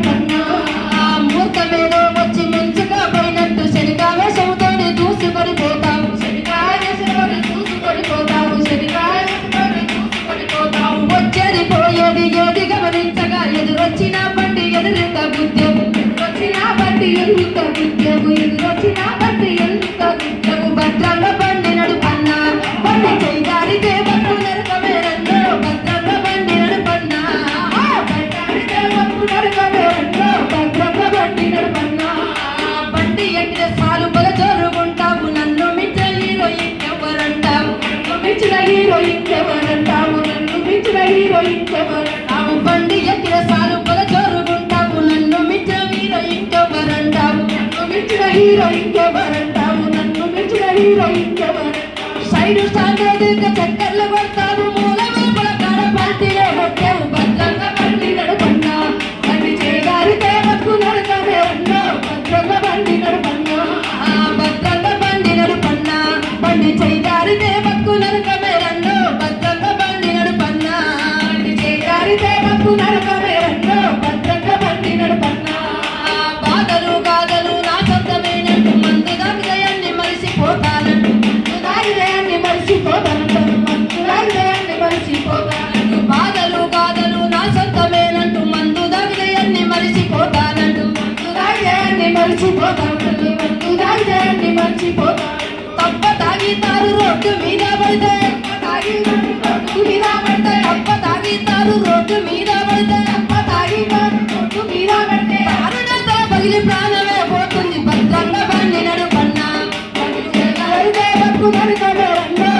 నడపన్నా మూర్ఖమేదో వచ్చి ముంచుగా పోయినట్టు శనికావేశంతోనే దూసుకొని పోతావు శనికావేశంతోనే దూసుకొని పోతావు శనికావేశంతోనే దూసుకొని పోతావు వచ్చేది పోయేది ఏది గమనించగా ఎదురొచ్చిన బండి ఎదురుత గుద్యము ఎదురొచ్చిన బండి ఎదురుత గుద్యము ఎదురొచ్చిన బండి ఎదురుత గుద్యము భద్రంగా బండి నడుపన్నా బండి చేయడానికి బట్టు నరకమేరన్నో భద్రంగా బండి నడుపన్నా భద్రానికి బట్టు నరకమేరన్నో భద్రంగా బండి నడుపన్నా బండి ఎక్కిన సాలు బల జరుగుంటావు నన్ను మించిన హీరోయిన్ ఎవరంటావు నన్ను మించిన హీరోయిన్ ఎవరంటావు నన్ను మించిన హీరోయిన్ ఎవరంటావు బండి ఎక్కిన సాలు బల జరుగుంటావు నన్ను మించిన హీరోయిన్ ఎవరంటావు నన్ను మించిన హీరోయిన్ ఎవరంటావు నన్ను మించిన హీరోయిన్ ఎవరంటావు సైడు సాంకేతిక చక్కర్లు కొడతావు మూల వెలుపల కాడ పార్టీలో కొట్టావు భద్రంగా బండి నడుపన్నా బండి చేయగారితే బతుకు నడకమే అన్నా భద్రంగా బండి నడుపన్నా భద్రంగా బండి నడుపన్నా బండి చేయగారితే బతుకు నడకమే అన్నో భద్రంగా బండి నడుపన్నా బండి చేయగారితే బతుకు నడకమే అన్నో భద్రంగా బండి నడుపన్నా బాధలు గాథలు నా సొంతమేనంటూ మందు దాగిదయాన్ని మరిసిపోతానంటూ మరిసిపోతానంటూ బాధలు గాథలు నా సొంతమేనంటూ మందు దాగిదయాన్ని మరిసిపోతానంటూ మందు దాగిదయాన్ని మరిసిపోతానంటూ మందు దాగిదయాన్ని మరిసిపోతాను తప్ప తాగితారు రోడ్డు మీద పడితే రోడ్డు మీద పడితే తప్ప తాగితారు రోడ్డు మీద పడితే తప్ప తాగితారు రోడ్డు మీద పడితే దారుణంతో పగిలి ప్రాణమే పోతుంది భద్రంగా బండి నడుపన్నా బండి చేయగలిగితే బతుకు నడకమే అన్నో